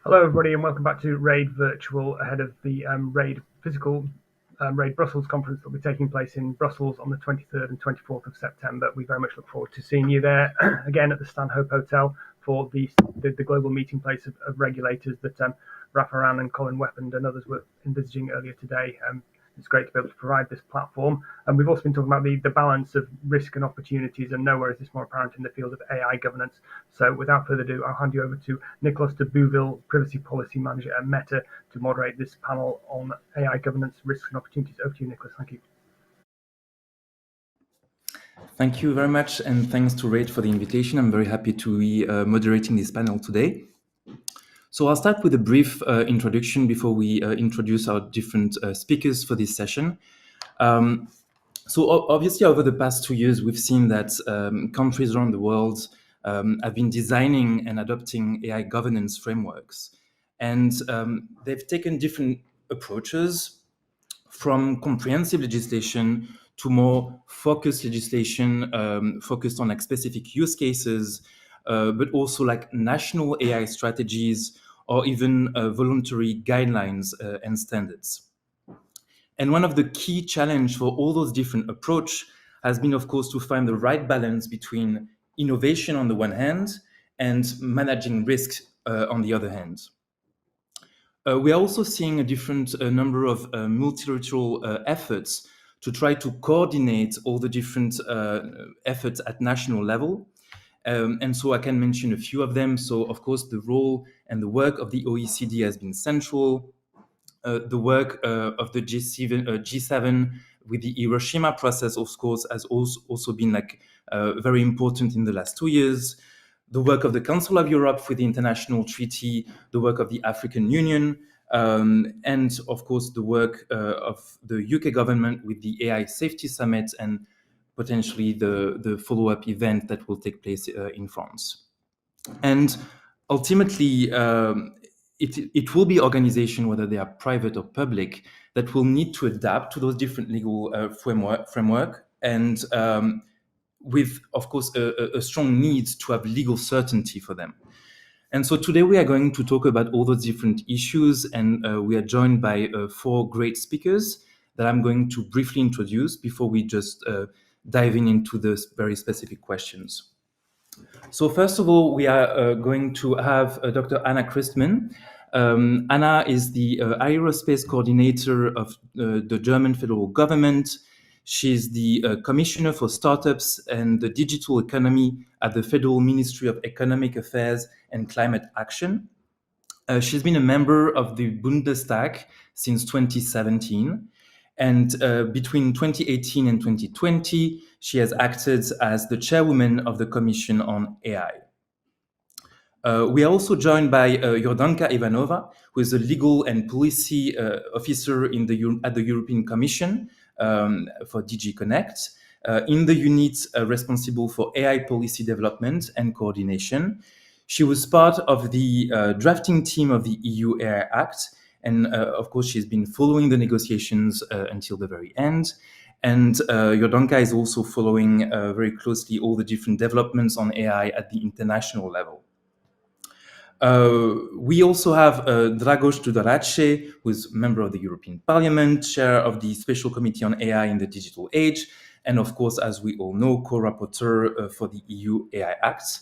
Hello, everybody, and welcome back to RAID Virtual ahead of the RAID physical RAID Brussels conference that will be taking place in Brussels on the 23rd and 24th of September. We very much look forward to seeing you there again at the Stanhope Hotel for the global meeting place of regulators that Rafa Aran and Colin Weapond and others were envisaging earlier today. It's great to be able to provide this platform. And we've also been talking about the balance of risk and opportunities, and nowhere is this more apparent in the field of AI governance. So without further ado, I'll hand you over to Nicolas de Bouville, Privacy Policy Manager at Meta, to moderate this panel on AI governance, risks and opportunities. Over to you, Nicolas. Thank you. Thank you very much, and thanks to RAID for the invitation. I'm very happy to be moderating this panel today. So I'll start with a brief introduction before we introduce our different speakers for this session. So obviously, over the past 2 years, we've seen that countries around the world have been designing and adopting AI governance frameworks. And they've taken different approaches, from comprehensive legislation to more focused legislation focused on like specific use cases, but also like national AI strategies or even voluntary guidelines and standards. And one of the key challenges for all those different approaches has been, of course, to find the right balance between innovation on the one hand and managing risk on the other hand. We are also seeing a different number of multilateral efforts to try to coordinate all the different efforts at national level. And so I can mention a few of them. So, of course, the role and the work of the OECD has been central. The work of the G7 with the Hiroshima process, of course, has also been like very important in the last 2 years. The work of the Council of Europe with the international treaty, the work of the African Union, and of course the work of the UK government with the AI Safety Summit and potentially the follow-up event that will take place in France. And ultimately, it will be organizations, whether they are private or public, that will need to adapt to those different legal framework and with, of course, a strong need to have legal certainty for them. And so today we are going to talk about all those different issues, and we are joined by 4 great speakers that I'm going to briefly introduce before we just diving into the very specific questions. So first of all, we are going to have Dr. Anna Christmann. Anna is the Aerospace Coordinator of the German federal government. She's the Commissioner for Startups and the Digital Economy at the Federal Ministry of Economic Affairs and Climate Action. She's been a member of the Bundestag since 2017. And between 2018 and 2020, she has acted as the chairwoman of the Commission on AI. We are also joined by Yordanka Ivanova, who is a legal and policy officer at the European Commission for DG CNECT, in the unit responsible for AI policy development and coordination. She was part of the drafting team of the EU AI Act, and of course, she's been following the negotiations until the very end. And Yordanka is also following very closely all the different developments on AI at the international level. We also have Dragoş Tudorache, who is a member of the European Parliament, chair of the Special Committee on AI in the Digital Age, and of course, as we all know, co-rapporteur for the EU AI Act.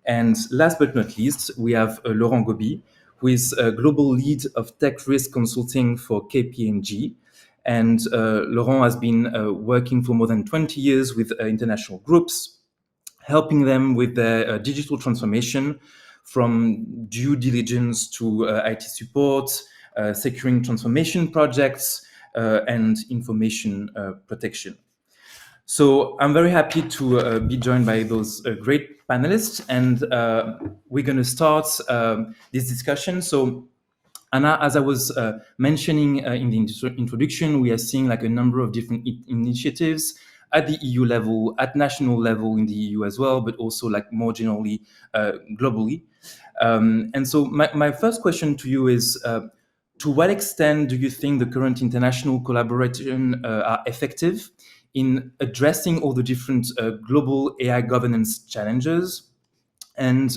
And last but not least, we have Laurent Gobi, who is a global lead of tech risk consulting for KPMG. And Laurent has been working for more than 20 years with international groups, helping them with their digital transformation, from due diligence to IT support, securing transformation projects, and information protection. So I'm very happy to be joined by those great panelists, and we're going to start this discussion. So Anna, as I was mentioning in the introduction, we are seeing like a number of different initiatives at the EU level, at national level in the EU as well, but also like more generally globally. And so my first question to you is, to what extent do you think the current international collaboration are effective in addressing all the different global AI governance challenges? And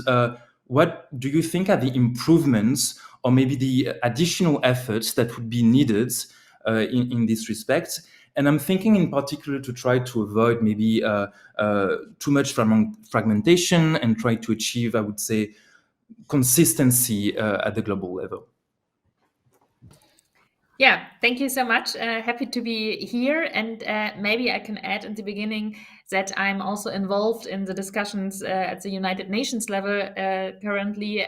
what do you think are the improvements or maybe the additional efforts that would be needed in this respect? And I'm thinking in particular to try to avoid maybe too much fragmentation and try to achieve, I would say, consistency at the global level. Yeah, thank you so much. Happy to be here. And maybe I can add in the beginning that I'm also involved in the discussions at the United Nations level currently,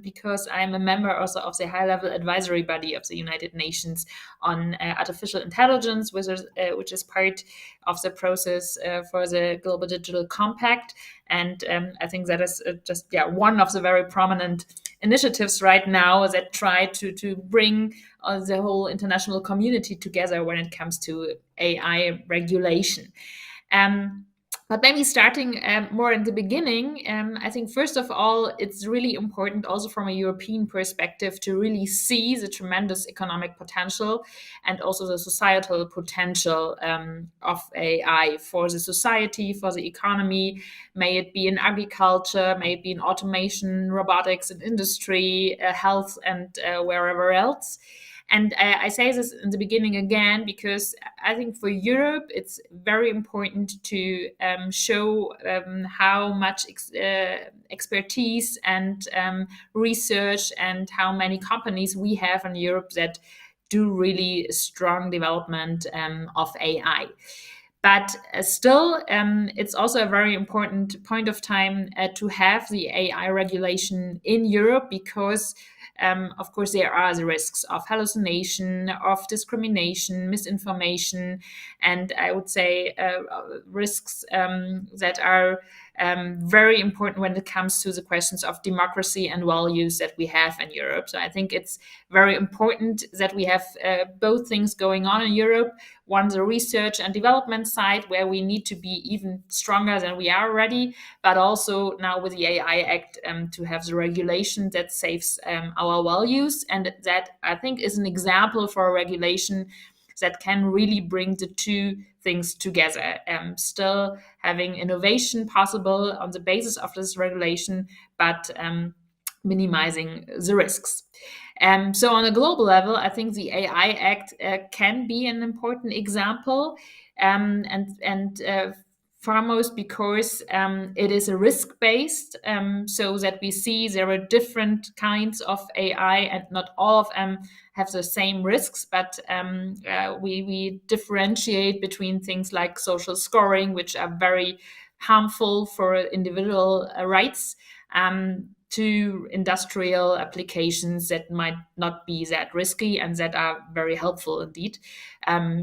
because I'm a member also of the high-level advisory body of the United Nations on artificial intelligence, which is part of the process for the Global Digital Compact. And I think that is just one of the very prominent initiatives right now that try to bring the whole international community together when it comes to AI regulation. But maybe starting more in the beginning, I think first of all, it's really important also from a European perspective to really see the tremendous economic potential and also the societal potential of AI for the society, for the economy, may it be in agriculture, may it be in automation, robotics and industry, health and wherever else. And I say this in the beginning again, because I think for Europe, it's very important to show how much expertise and research and how many companies we have in Europe that do really strong development of AI. But still, it's also a very important point of time to have the AI regulation in Europe, because of course, there are the risks of hallucination, of discrimination, misinformation, and I would say risks that are very important when it comes to the questions of democracy and values that we have in Europe. So I think it's very important that we have both things going on in Europe. One, the research and development side, where we need to be even stronger than we are already, but also now with the AI Act to have the regulation that saves our values. And that, I think, is an example for a regulation that can really bring the two things together. Still having innovation possible on the basis of this regulation, but minimizing the risks. So on a global level, I think the AI Act can be an important example, and foremost because it is a risk-based, so that we see there are different kinds of AI and not all of them have the same risks, but we differentiate between things like social scoring, which are very harmful for individual rights, to industrial applications that might not be that risky and that are very helpful indeed.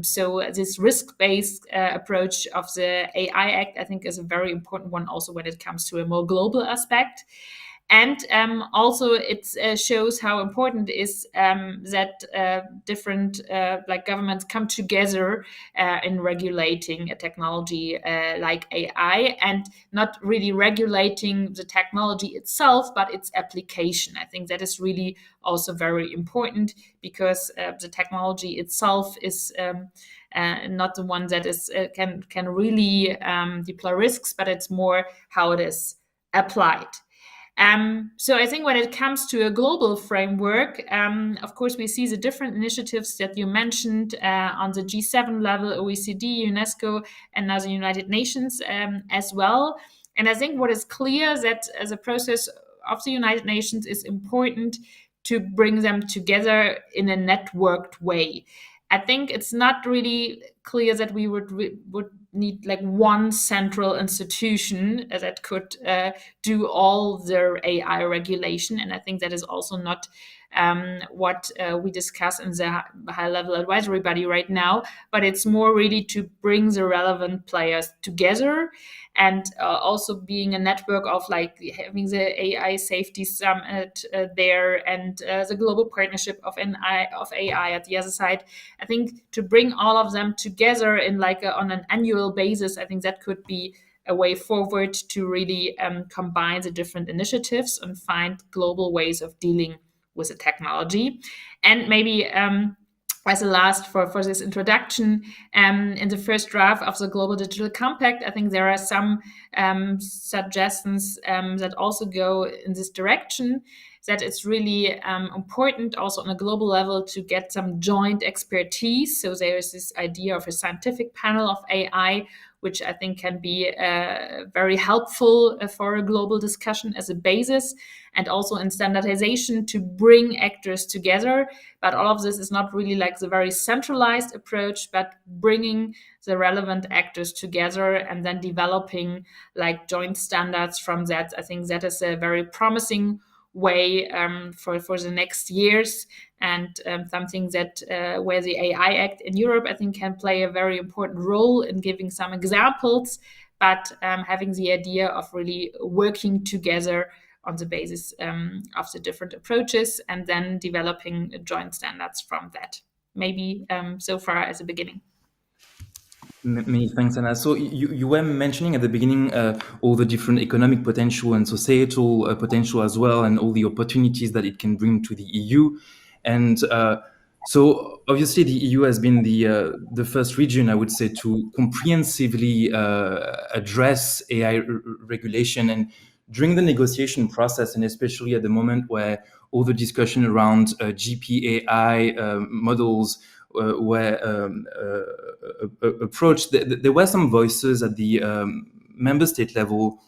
So this risk-based approach of the AI Act, I think, is a very important one also when it comes to a more global aspect. And also it shows how important it is that different governments come together in regulating a technology like AI, and not really regulating the technology itself, but its application. I think that is really also very important, because the technology itself is not the one that is can really deploy risks, but it's more how it is applied. So I think when it comes to a global framework, of course, we see the different initiatives that you mentioned on the G7 level, OECD, UNESCO, and now the United Nations as well. And I think what is clear that as a process of the United Nations is important to bring them together in a networked way. I think it's not really clear that we would need like one central institution that could do all their AI regulation. And I think that is also not what we discuss in the high-level advisory body right now, but it's more really to bring the relevant players together, and also being a network of like having the AI Safety Summit there, and the global partnership of AI at the other side. I think to bring all of them together in like on an annual basis, I think that could be a way forward to really combine the different initiatives and find global ways of dealing with the technology. And maybe as a last for this introduction, in the first draft of the Global Digital Compact, I think there are some suggestions that also go in this direction, that it's really important also on a global level to get some joint expertise. So there is this idea of a scientific panel of AI, which I think can be very helpful for a global discussion as a basis, and also in standardization to bring actors together. But all of this is not really like the very centralized approach, but bringing the relevant actors together and then developing like joint standards from that. I think that is a very promising way for the next years, and something that where the AI Act in Europe, I think, can play a very important role in giving some examples, but having the idea of really working together on the basis of the different approaches and then developing joint standards from that. Maybe so far as a beginning. Many thanks, Anna. So you were mentioning at the beginning all the different economic potential and societal potential as well, and all the opportunities that it can bring to the EU. And so obviously the EU has been the first region, I would say, to comprehensively address AI regulation. And during the negotiation process, and especially at the moment where all the discussion around GPAI models were approached, there were some voices at the member state level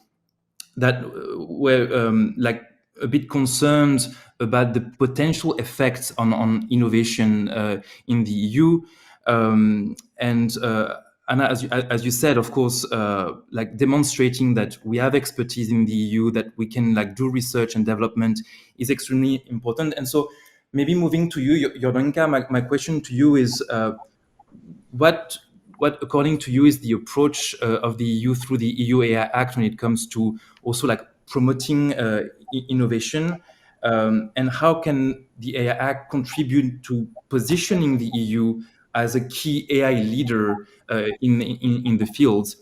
that were like a bit concerned about the potential effects on innovation in the EU. And as you said, of course, like demonstrating that we have expertise in the EU, that we can like do research and development is extremely important. And so maybe moving to you, Yordanka, my question to you is, what according to you is the approach of the EU through the EU AI Act when it comes to also like promoting innovation, and how can the AI Act contribute to positioning the EU as a key AI leader in the field?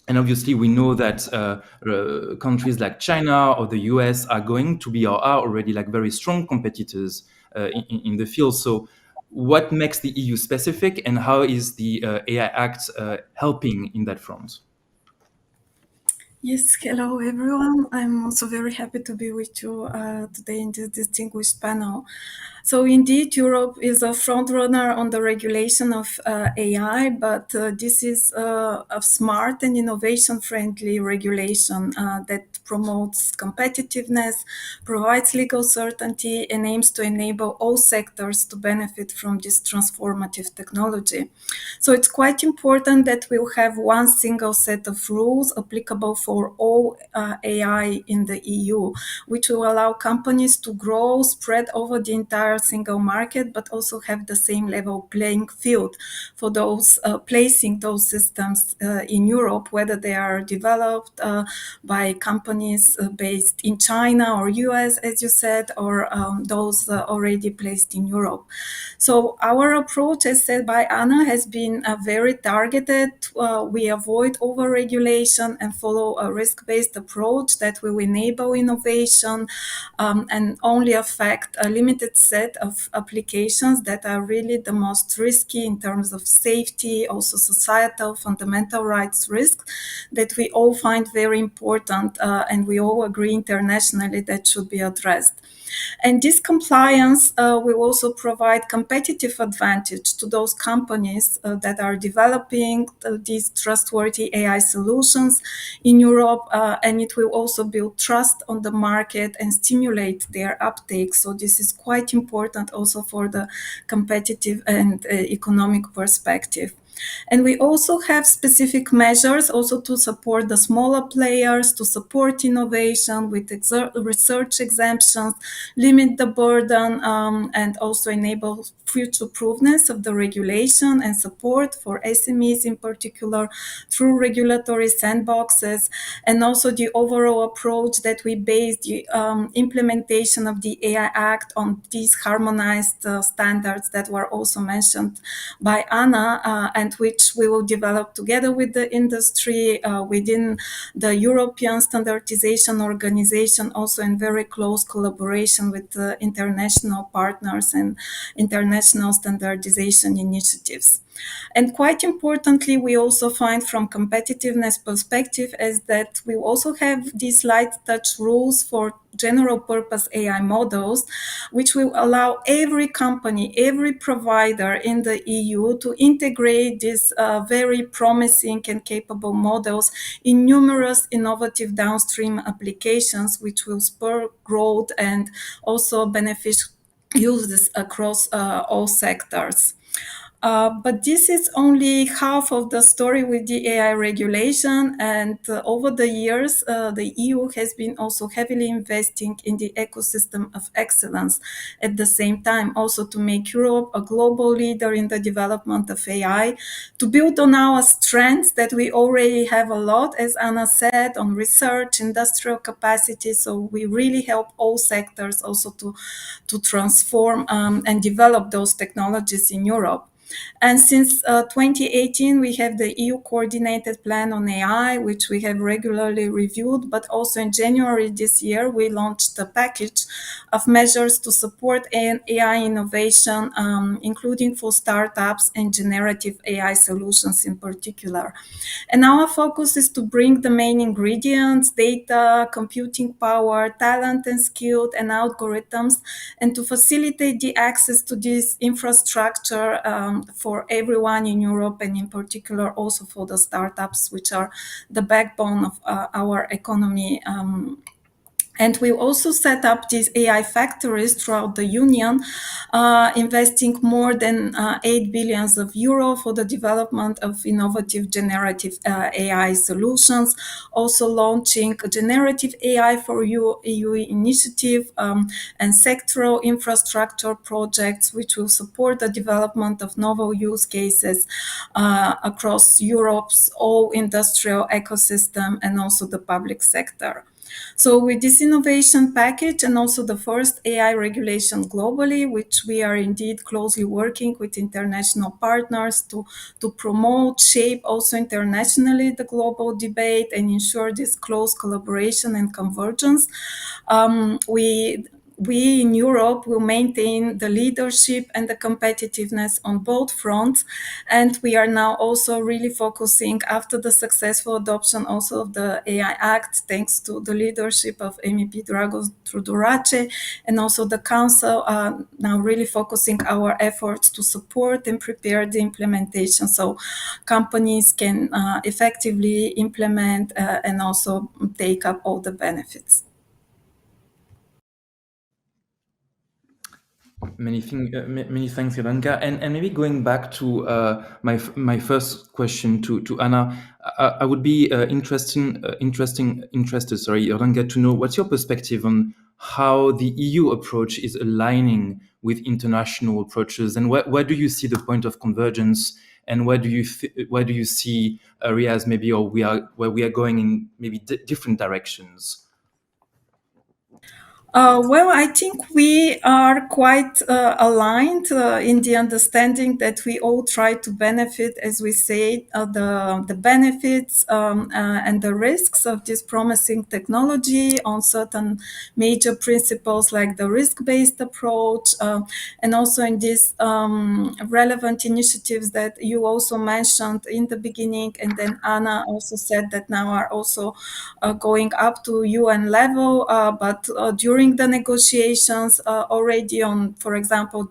And obviously, we know that countries like China or the US are going to be or are already like very strong competitors in the field. So what makes the EU specific, and how is the AI Act helping in that front? Yes, hello everyone. I'm also very happy to be with you today in this distinguished panel. So indeed, Europe is a front runner on the regulation of AI, but this is a smart and innovation-friendly regulation that promotes competitiveness, provides legal certainty, and aims to enable all sectors to benefit from this transformative technology. So it's quite important that we'll have one single set of rules applicable for all AI in the EU, which will allow companies to grow, spread over the entire single market, but also have the same level playing field for those placing those systems in Europe, whether they are developed by companies based in China or US, as you said, or those already placed in Europe. So our approach, as said by Anna, has been very targeted. We avoid over-regulation and follow a risk-based approach that will enable innovation and only affect a limited set of applications that are really the most risky in terms of safety, also societal fundamental rights risks that we all find very important and we all agree internationally that should be addressed. And this compliance will also provide competitive advantage to those companies that are developing these trustworthy AI solutions in Europe, and it will also build trust on the market and stimulate their uptake. So this is quite important also for the competitive and economic perspective. And we also have specific measures also to support the smaller players, to support innovation with research exemptions, limit the burden, and also enable future-proofness of the regulation and support for SMEs in particular through regulatory sandboxes, and also the overall approach that we base the implementation of the AI Act on these harmonized standards that were also mentioned by Anna, and and which we will develop together with the industry within the European Standardization Organization, also in very close collaboration with international partners and international standardization initiatives. And quite importantly, we also find from competitiveness perspective is that we also have these light touch rules for general purpose AI models, which will allow every company, every provider in the EU to integrate these very promising and capable models in numerous innovative downstream applications, which will spur growth and also benefit uses across all sectors. But this is only half of the story with the AI regulation. And over the years, the EU has been also heavily investing in the ecosystem of excellence. At the same time, also to make Europe a global leader in the development of AI, to build on our strengths that we already have a lot, as Anna said, on research, industrial capacity. So we really help all sectors also to transform and develop those technologies in Europe. And since 2018, we have the EU coordinated plan on AI, which we have regularly reviewed. But also in January this year, we launched a package of measures to support AI innovation, including for startups and generative AI solutions in particular. And our focus is to bring the main ingredients, data, computing power, talent and skilled, and algorithms, and to facilitate the access to this infrastructure for everyone in Europe, and in particular also for the startups, which are the backbone of our economy. And we also set up these AI factories throughout the Union, investing more than 8 billion of euro for the development of innovative generative AI solutions. Also launching a generative AI for EU initiative and sectoral infrastructure projects, which will support the development of novel use cases across Europe's all industrial ecosystem and also the public sector. So with this innovation package and also the first AI regulation globally, which we are indeed closely working with international partners to promote, shape also internationally the global debate and ensure this close collaboration and convergence, we in Europe will maintain the leadership and the competitiveness on both fronts. And we are now also really focusing after the successful adoption also of the AI Act, thanks to the leadership of MEP Dragoş Tudorache, and also the Council now really focusing our efforts to support and prepare the implementation so companies can effectively implement and also take up all the benefits. Many thanks, Yordanka. And maybe going back to my first question to Anna, I would be interested, Yordanka, to know what's your perspective on how the EU approach is aligning with international approaches, and where do you see the point of convergence, and where do you see areas maybe where we are going in maybe different directions? Well, I think we are quite aligned in the understanding that we all try to benefit, as we say, the benefits and the risks of this promising technology on certain major principles like the risk-based approach, and also in these relevant initiatives that you also mentioned in the beginning, and then Anna also said that now are also going up to UN level, but during the negotiations already on, for example,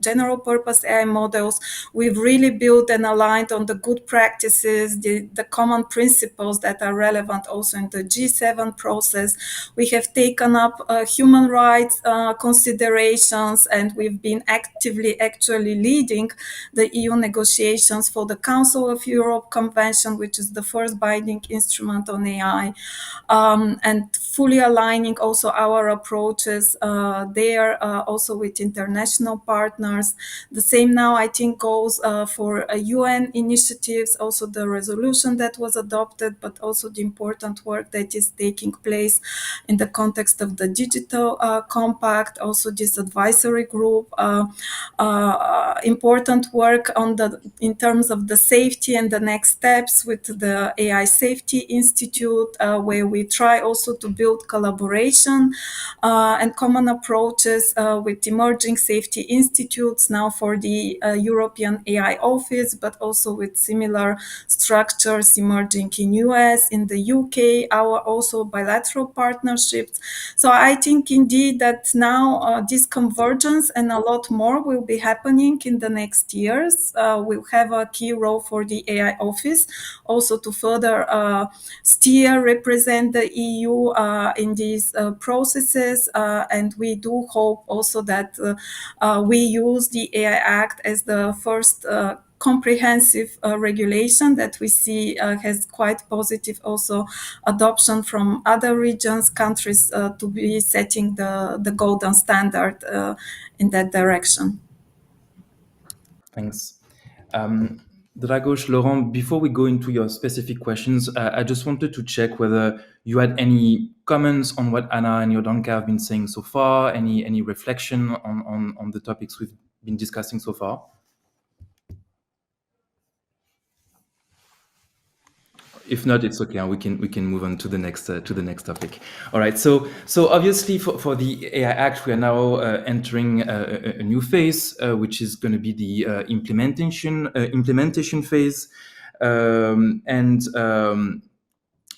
general purpose AI models, we've really built and aligned on the good practices, the common principles that are relevant also in the G7 process. We have taken up human rights considerations, and we've been actively actually leading the EU negotiations for the Council of Europe Convention, which is the first binding instrument on AI. And fully aligning also our approaches there, also with international partners. The same now, I think, goes for UN initiatives, also the resolution that was adopted, but also the important work that is taking place in the context of the digital compact, also this advisory group, important work in terms of the safety and the next steps with the AI Safety Institute, where we try also to build collaboration and common approaches with emerging safety institutes now for the European AI Office, but also with similar structures emerging in US, in the UK, our also bilateral partnerships. So I think indeed that now this convergence and a lot more will be happening in the next years. We'll have a key role for the AI Office also to further steer, represent the EU in these processes. And we do hope also that we use the AI Act as the first comprehensive regulation that we see has quite positive also adoption from other regions, countries to be setting the golden standard in that direction. Thanks. Dragoş, Laurent, before we go into your specific questions, I just wanted to check whether you had any comments on what Anna and Yordanka have been saying so far, any reflection on the topics we've been discussing so far. If not, it's okay. We can move on to the next topic. All right. So obviously for the AI Act, we are now entering a new phase, which is going to be the implementation phase,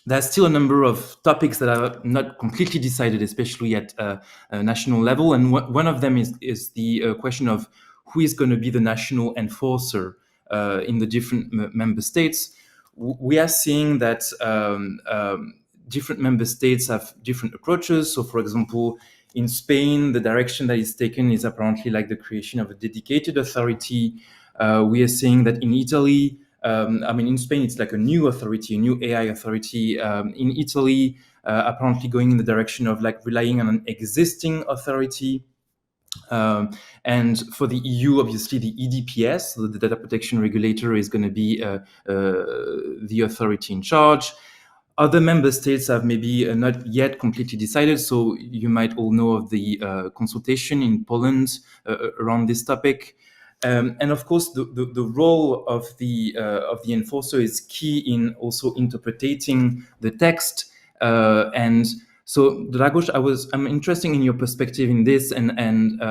there's still a number of topics that are not completely decided, especially at a national level. And one of them is the question of who is going to be the national enforcer in the different member states. We are seeing that different member states have different approaches. So, for example, in Spain, the direction that is taken is apparently like the creation of a dedicated authority. We are seeing that in Italy, in Spain, it's like a new authority, a new AI authority. In Italy, apparently going in the direction of like relying on an existing authority. And for the EU, obviously, the EDPS, so the data protection regulator, is going to be the authority in charge. Other member states have maybe not yet completely decided. So you might all know of the consultation in Poland around this topic. And of course, the role of the enforcer is key in also interpreting the text. And so, Dragoş, I'm interested in your perspective in this, and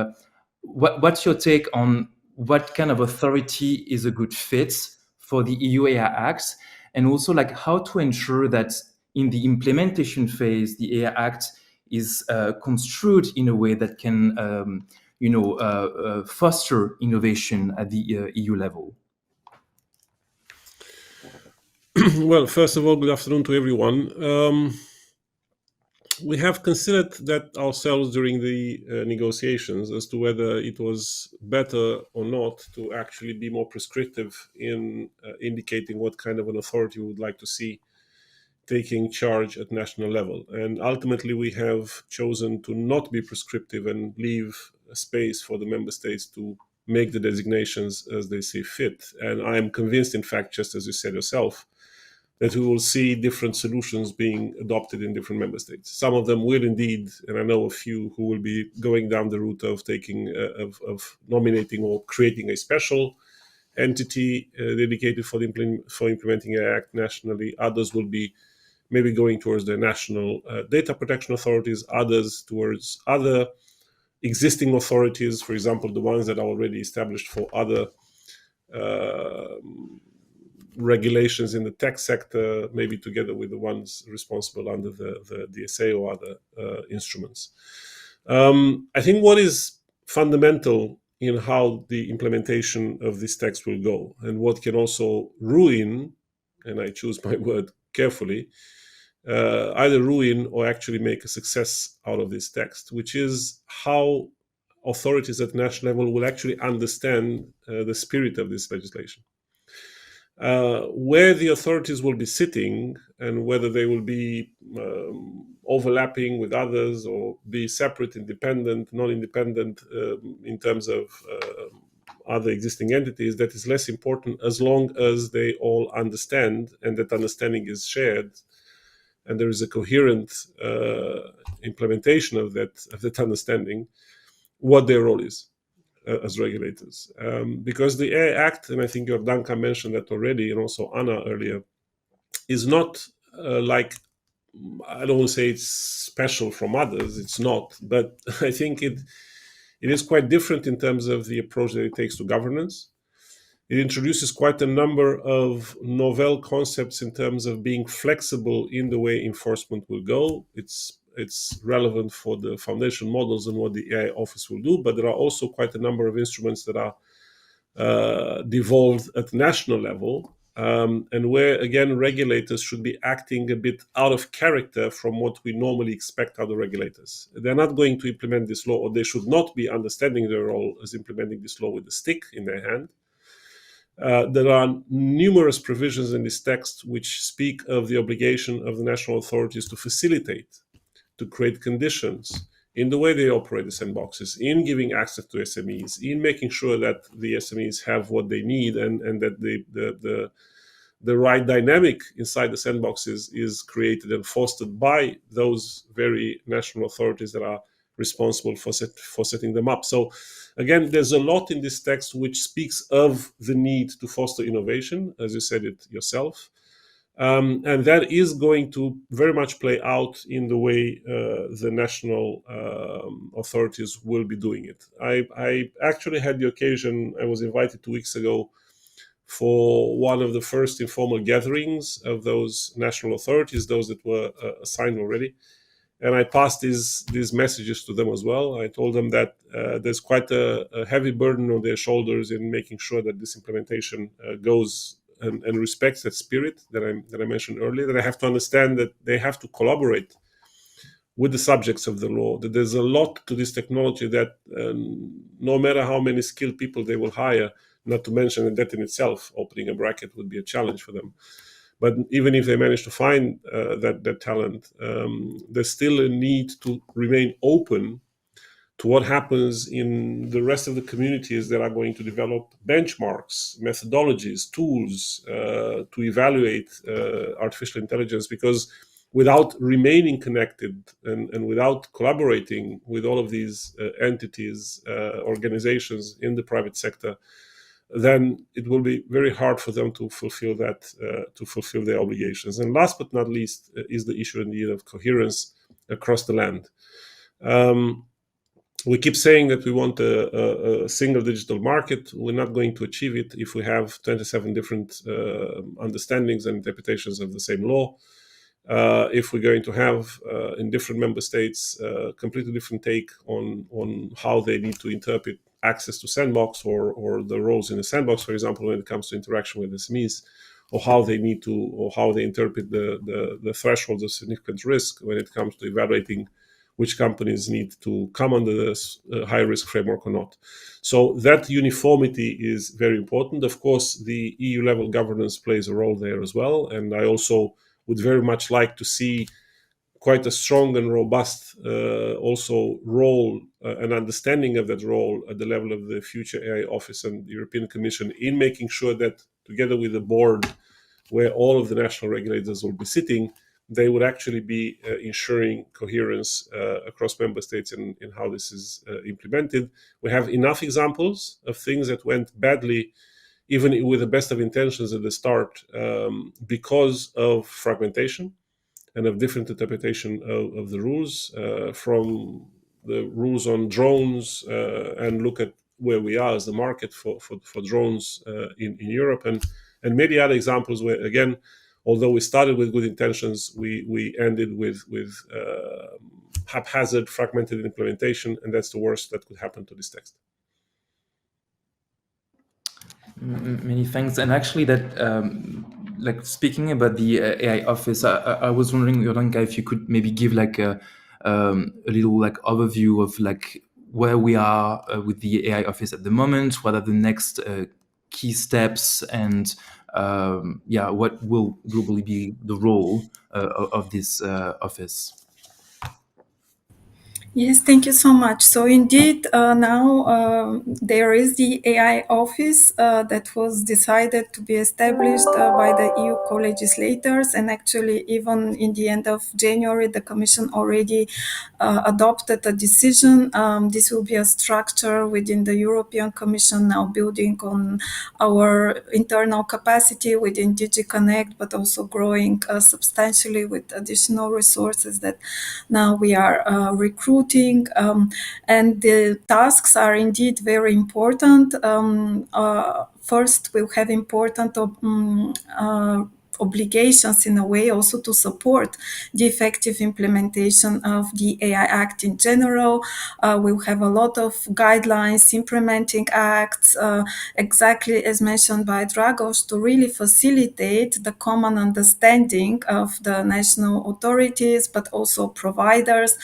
what's your take on what kind of authority is a good fit for the EU AI Act, and also like how to ensure that in the implementation phase, the AI Act is construed in a way that can foster innovation at the EU level? Well, first of all, good afternoon to everyone. We have considered that ourselves during the negotiations as to whether it was better or not to actually be more prescriptive in indicating what kind of an authority we would like to see taking charge at national level. And ultimately, we have chosen to not be prescriptive and leave a space for the member states to make the designations as they see fit. And I am convinced, in fact, just as you said yourself, that we will see different solutions being adopted in different member states. Some of them will indeed, and I know a few who will be going down the route of taking, of nominating or creating a special entity dedicated for implementing the Act nationally. Others will be maybe going towards the national data protection authorities, others towards other existing authorities, for example, the ones that are already established for other regulations in the tech sector, maybe together with the ones responsible under the DSA or other instruments. I think what is fundamental in how the implementation of this text will go, and what can also ruin, and I choose my word carefully, either ruin or actually make a success out of this text, which is how authorities at national level will actually understand the spirit of this legislation. Where the authorities will be sitting and whether they will be overlapping with others or be separate, independent, non-independent in terms of other existing entities, that is less important as long as they all understand and that understanding is shared and there is a coherent implementation of that understanding, what their role is as regulators. Because the AI Act, and I think Yordanka mentioned that already, and also Anna earlier, is not like, I don't want to say it's special from others, it's not, but I think it is quite different in terms of the approach that it takes to governance. It introduces quite a number of novel concepts in terms of being flexible in the way enforcement will go. It's relevant for the foundation models and what the AI office will do, but there are also quite a number of instruments that are devolved at national level, and where, again, regulators should be acting a bit out of character from what we normally expect other regulators. They're not going to implement this law, or they should not be understanding their role as implementing this law with a stick in their hand. There are numerous provisions in this text which speak of the obligation of the national authorities to facilitate, to create conditions in the way they operate the sandboxes, in giving access to SMEs, in making sure that the SMEs have what they need, and that the right dynamic inside the sandboxes is created and fostered by those very national authorities that are responsible for setting them up. So again, there's a lot in this text which speaks of the need to foster innovation, as you said it yourself. And that is going to very much play out in the way the national authorities will be doing it. I actually had the occasion, I was invited 2 weeks ago for one of the first informal gatherings of those national authorities, those that were assigned already. And I passed these messages to them as well. I told them that there's quite a heavy burden on their shoulders in making sure that this implementation goes and respects that spirit that I mentioned earlier, that I have to understand that they have to collaborate with the subjects of the law, that there's a lot to this technology that no matter how many skilled people they will hire, not to mention that in itself, opening a bracket would be a challenge for them. But even if they manage to find that talent, there's still a need to remain open to what happens in the rest of the communities that are going to develop benchmarks, methodologies, tools to evaluate artificial intelligence, because without remaining connected and without collaborating with all of these entities, organizations in the private sector, then it will be very hard for them to fulfill their obligations. And last but not least is the issue indeed of coherence across the land. We keep saying that we want a single digital market. We're not going to achieve it if we have 27 different understandings and interpretations of the same law. If we're going to have in different member states a completely different take on how they need to interpret access to sandbox or the roles in the sandbox, for example, when it comes to interaction with SMEs, or how they interpret the thresholds of significant risk when it comes to evaluating which companies need to come under this high risk framework or not. So that uniformity is very important. Of course, the EU level governance plays a role there as well. And I also would very much like to see quite a strong and robust also role and understanding of that role at the level of the future AI office and the European Commission, in making sure that together with the board where all of the national regulators will be sitting, they would actually be ensuring coherence across member states in how this is implemented. We have enough examples of things that went badly, even with the best of intentions at the start, because of fragmentation and of different interpretation of the rules, from the rules on drones, and look at where we are as the market for drones in Europe, and many other examples where, again, although we started with good intentions, we ended with haphazard, fragmented implementation, and that's the worst that could happen to this text. Many thanks. And actually, that like speaking about the AI office, I was wondering, Yordanka, if you could maybe give like a little like overview of like where we are with the AI office at the moment, what are the next key steps, and what will globally be the role of this office? Yes, thank you so much. So indeed, now there is the AI office that was decided to be established by the EU co-legislators, and actually, even in the end of January, the Commission already adopted a decision. This will be a structure within the European Commission, now building on our internal capacity within DG Connect, but also growing substantially with additional resources that now we are recruiting. And the tasks are indeed very important. First, we'll have important obligations in a way also to support the effective implementation of the AI Act in general. We'll have a lot of guidelines, implementing acts, exactly as mentioned by Dragoş, to really facilitate the common understanding of the national authorities, but also providers,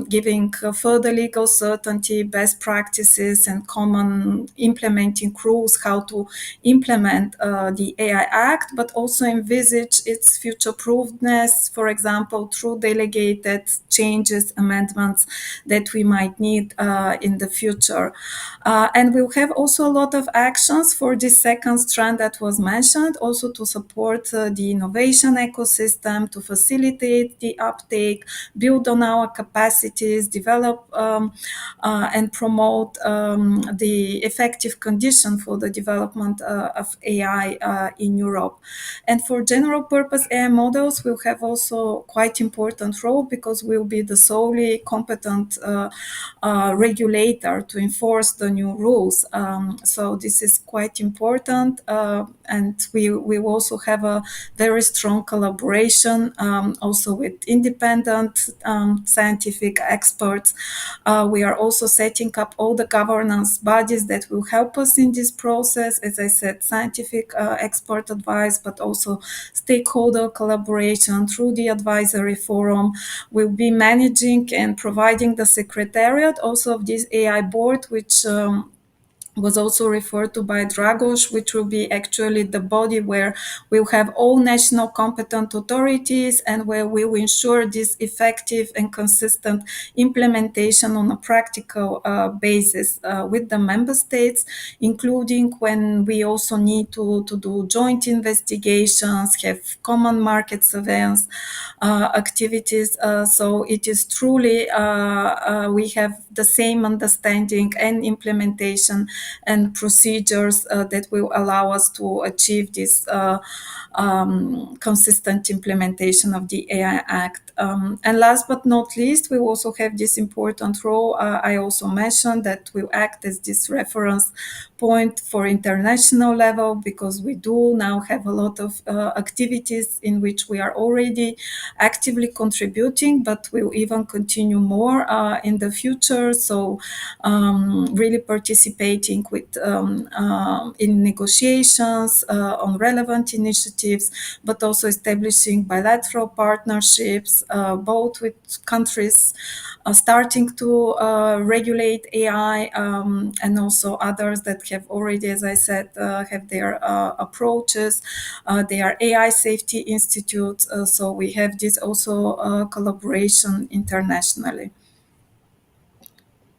giving further legal certainty, best practices, and common implementing rules how to implement the AI Act, but also envisage its future-proofness, for example, through delegated changes, amendments that we might need in the future. And we'll have also a lot of actions for this second strand that was mentioned, also to support the innovation ecosystem, to facilitate the uptake, build on our capacities, develop and promote the effective condition for the development of AI in Europe. And for general purpose AI models, we'll have also quite important role because we'll be the solely competent regulator to enforce the new rules. So this is quite important. And we will also have a very strong collaboration also with independent scientific experts. We are also setting up all the governance bodies that will help us in this process. As I said, scientific expert advice, but also stakeholder collaboration through the advisory forum. We'll be managing and providing the secretariat also of this AI board, which was also referred to by Dragoş, which will be actually the body where we'll have all national competent authorities and where we will ensure this effective and consistent implementation on a practical basis with the member states, including when we also need to do joint investigations, have common market surveillance activities. So it is truly, we have the same understanding and implementation and procedures that will allow us to achieve this consistent implementation of the AI Act. And last but not least, we also have this important role I also mentioned that will act as this reference point for international level, because we do now have a lot of activities in which we are already actively contributing, but will even continue more in the future. So really participating with in negotiations on relevant initiatives, but also establishing bilateral partnerships, both with countries starting to regulate AI and also others that have already, as I said, have their approaches. They are AI safety institutes, so we have this also collaboration internationally.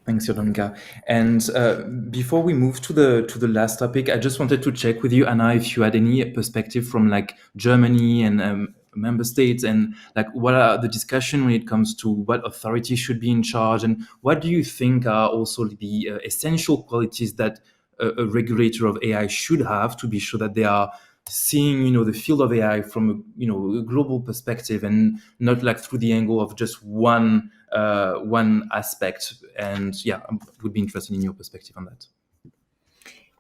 Thanks, Yordanka. And before we move to the last topic, I just wanted to check with you, Anna, if you had any perspective from like Germany and member states, and like what are the discussion when it comes to what authority should be in charge, and what do you think are also the essential qualities that a regulator of AI should have to be sure that they are seeing, the field of AI from a global perspective and not like through the angle of just one aspect. And yeah, I would be interested in your perspective on that.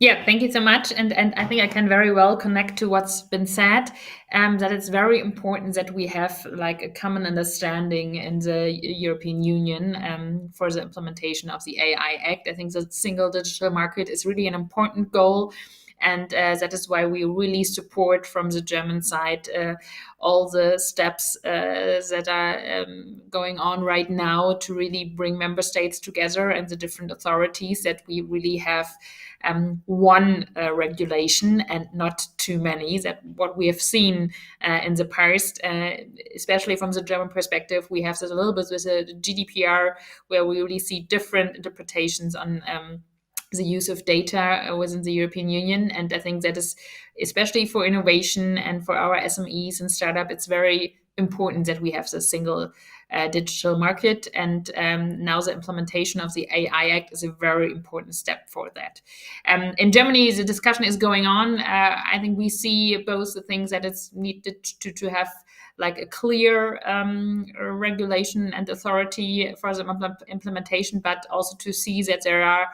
Yeah, thank you so much. And I think I can very well connect to what's been said, that it's very important that we have like a common understanding in the European Union for the implementation of the AI Act. I think the single digital market is really an important goal. And that is why we really support from the German side all the steps that are going on right now to really bring member states together and the different authorities, that we really have one regulation and not too many. That what we have seen in the past, especially from the German perspective, we have this a little bit with the GDPR, where we really see different interpretations on the use of data within the European Union. And I think that is, especially for innovation and for our SMEs and startup, it's very important that we have the single digital market. And now the implementation of the AI Act is a very important step for that. In Germany, the discussion is going on. I think we see both the things that it's needed to have like a clear regulation and authority for the implementation, but also to see that there are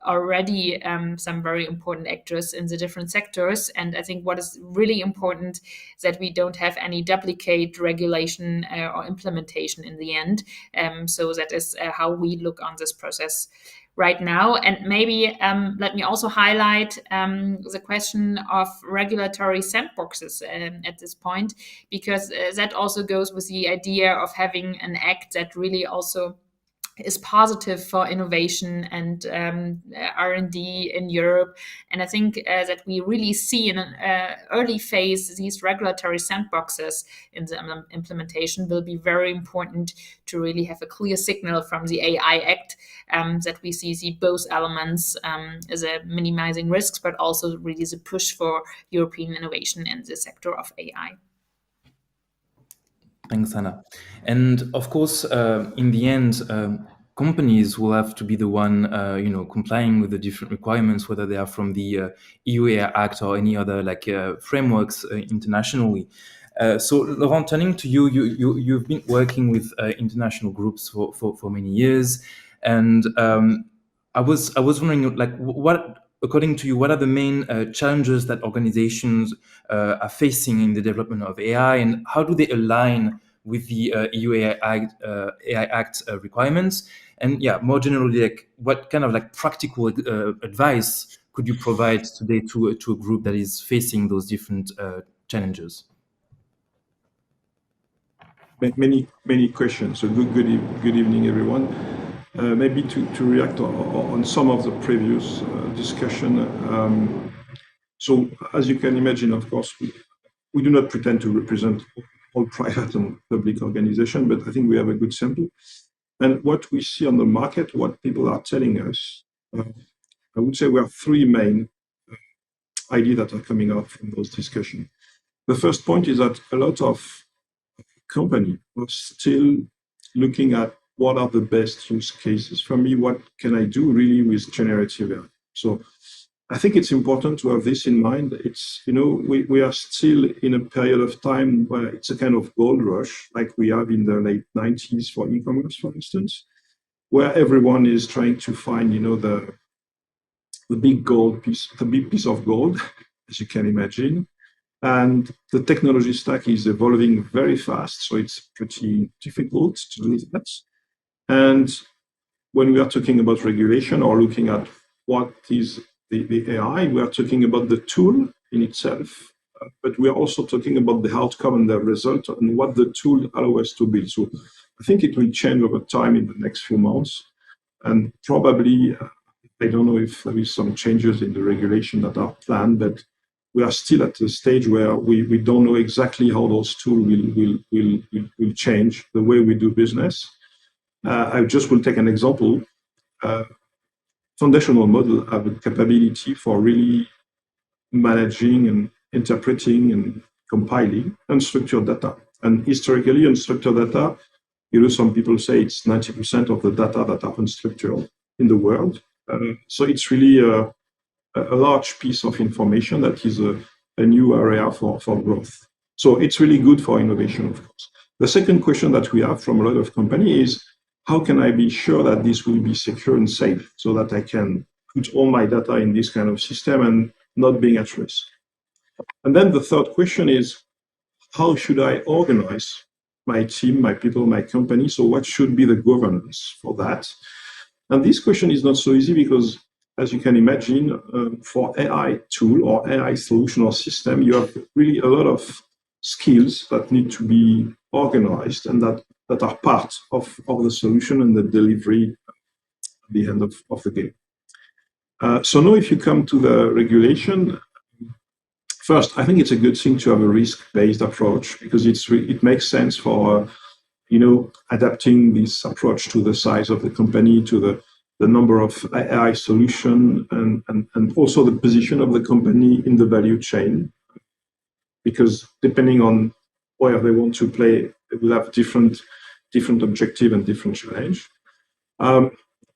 already some very important actors in the different sectors. And I think what is really important is that we don't have any duplicate regulation or implementation in the end. So that is how we look on this process right now. And maybe let me also highlight the question of regulatory sandboxes at this point, because that also goes with the idea of having an act that really also is positive for innovation and R&D in Europe. And I think that we really see in an early phase, these regulatory sandboxes in the implementation will be very important to really have a clear signal from the AI Act that we see both elements as a minimizing risks, but also really the push for European innovation in the sector of AI. Thanks, Hannah. And of course, in the end, companies will have to be the one, complying with the different requirements, whether they are from the EU AI Act or any other frameworks internationally. So, Laurent, turning to you, you've been working with international groups for many years, and I was wondering, what, according to you, what are the main challenges that organizations are facing in the development of AI, and how do they align with the EU AI Act requirements? And more generally, what kind of practical advice could you provide today to a group that is facing those different challenges? Many questions. So good evening, everyone. Maybe to react on some of the previous discussion. So as you can imagine, of course, we do not pretend to represent all private and public organizations, but I think we have a good sample. And what we see on the market, what people are telling us, I would say we have three main ideas that are coming out from those discussions. The first point is that a lot of companies are still looking at what are the best use cases. For me, what can I do really with generative AI? So I think it's important to have this in mind. It's, we are still in a period of time where it's a kind of gold rush, like we have in the late 90s for e-commerce, for instance, where everyone is trying to find, the big piece of gold, as you can imagine. And the technology stack is evolving very fast, so it's pretty difficult to do that. And when we are talking about regulation or looking at what is the AI, we are talking about the tool in itself, but we are also talking about the outcome and the result and what the tool allows us to build. So I think it will change over time in the next few months. And probably, I don't know if there is some changes in the regulation that are planned, but we are still at a stage where we don't know exactly how those tools will change the way we do business. I just will take an example. Foundational model have a capability for really managing and interpreting and compiling unstructured data. And historically, unstructured data, some people say it's 90% of the data that are unstructured in the world. So it's really a large piece of information that is a new area for growth. So it's really good for innovation, of course. The second question that we have from a lot of companies is, how can I be sure that this will be secure and safe so that I can put all my data in this kind of system and not being at risk? And then the third question is, how should I organize my team, my people, my company? So what should be the governance for that? And this question is not so easy because as you can imagine, for AI tool or AI solution or system, you have really a lot of skills that need to be organized and that are part of the solution and the delivery at the end of the game. So now if you come to the regulation, first, I think it's a good thing to have a risk-based approach because it makes sense for adapting this approach to the size of the company, to the number of AI solution, and also the position of the company in the value chain. Because depending on where they want to play, they will have different objective and different challenge.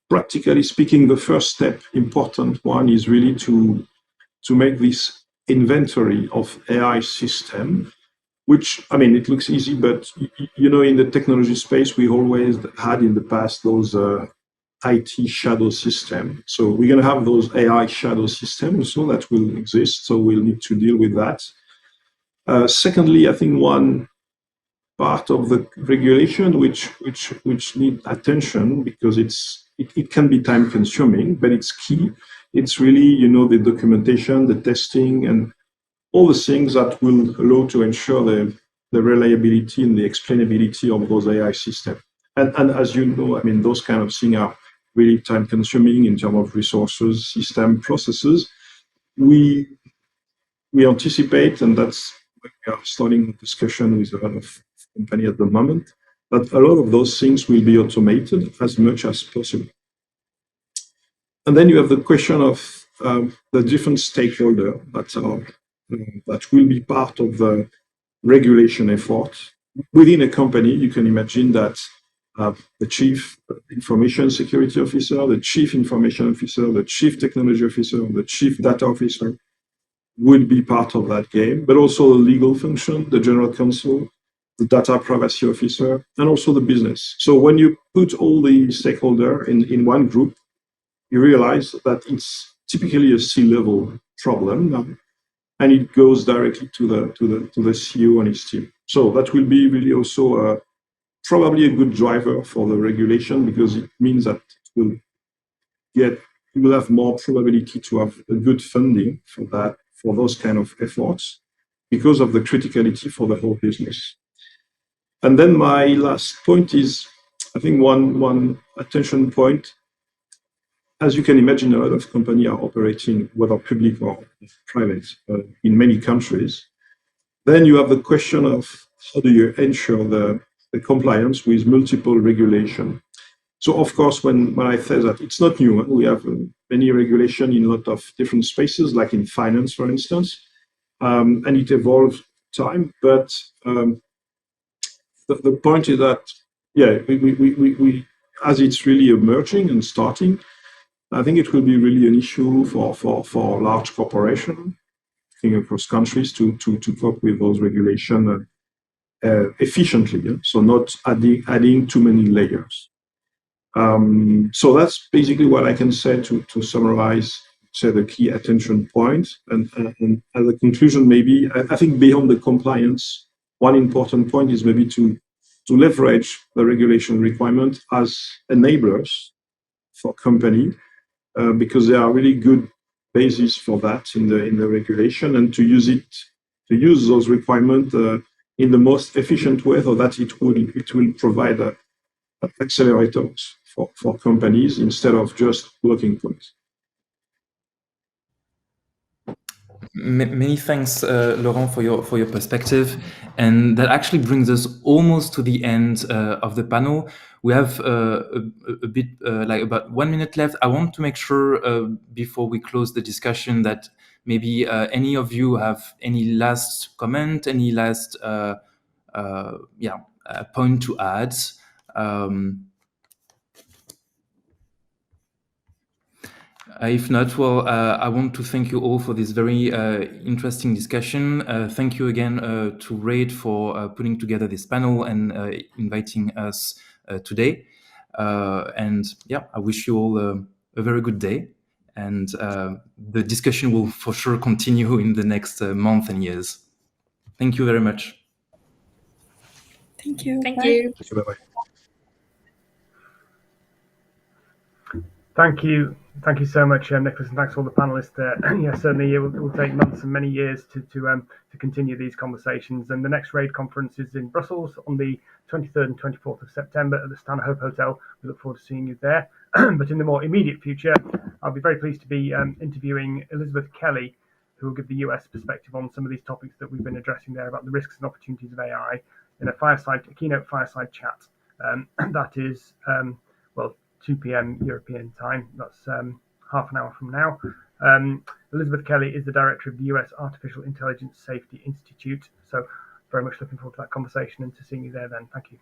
Practically speaking, the first step, important one, is really to make this inventory of AI system, which, I mean, it looks easy, but in the technology space, we always had in the past those IT shadow system. So we're going to have those AI shadow systems also that will exist. So we'll need to deal with that. Secondly, I think one part of the regulation which need attention because it can be time consuming, but it's key. It's really, the documentation, the testing, and all the things that will allow to ensure the reliability and the explainability of those AI systems. And as you know, I mean, those kind of things are really time consuming in terms of resources, system, processes. We anticipate, and that's why we are starting a discussion with a lot of companies at the moment, that a lot of those things will be automated as much as possible. And then you have the question of the different stakeholders that will be part of the regulation effort. Within a company, you can imagine that the chief information security officer, the chief information officer, the chief technology officer, the chief data officer would be part of that game, but also the legal function, the general counsel, the data privacy officer, and also the business. So when you put all the stakeholders in one group, you realize that it's typically a C-level problem, and it goes directly to the CEO and his team. So that will be really also probably a good driver for the regulation because it means that you will have more probability to have a good funding for those kind of efforts because of the criticality for the whole business. And then my last point is, I think one attention point. As you can imagine, a lot of companies are operating, whether public or private, in many countries. Then you have the question of how do you ensure the compliance with multiple regulation. So of course, when I say that, it's not new. We have many regulation in a lot of different spaces, like in finance, for instance, and it evolves time. But the point is that, we as it's really emerging and starting, I think it will be really an issue for large corporations across countries to cope with those regulations efficiently. Yeah? So not adding too many layers. So that's basically what I can say to summarize, say the key attention points. And as a conclusion, maybe I think beyond the compliance, one important point is maybe to leverage the regulation requirement as enablers for company. Because there are really good basis for that in the regulation, and to use those requirements in the most efficient way, so that it will provide accelerators for companies instead of just blocking points. Many thanks, Laurent, for your perspective, and that actually brings us almost to the end of the panel. We have a bit like about 1 minute left. I want to make sure before we close the discussion that maybe any of you have any last comment, any last point to add. If not, well, I want to thank you all for this very interesting discussion. Thank you again to RAID for putting together this panel and inviting us today. And yeah, I wish you all a very good day. And the discussion will for sure continue in the next month and years. Thank you very much. Thank you. Thank Bye. you. Bye-bye. Thank you Thank you so much, Nicholas, and thanks to all the panelists there. Yeah, certainly it will take months and many years to continue these conversations. And the next RAID conference is in Brussels on the 23rd and 24th of September at the Stanhope Hotel. We look forward to seeing you there. But in the more immediate future, I'll be very pleased to be interviewing Elizabeth Kelly, who will give the US perspective on some of these topics that we've been addressing there about the risks and opportunities of AI in a keynote fireside chat. That is, 2 p.m. European time. That's half an hour from now. Elizabeth Kelly is the director of the US Artificial Intelligence Safety Institute. So very much looking forward to that conversation and to seeing you there then. Thank you.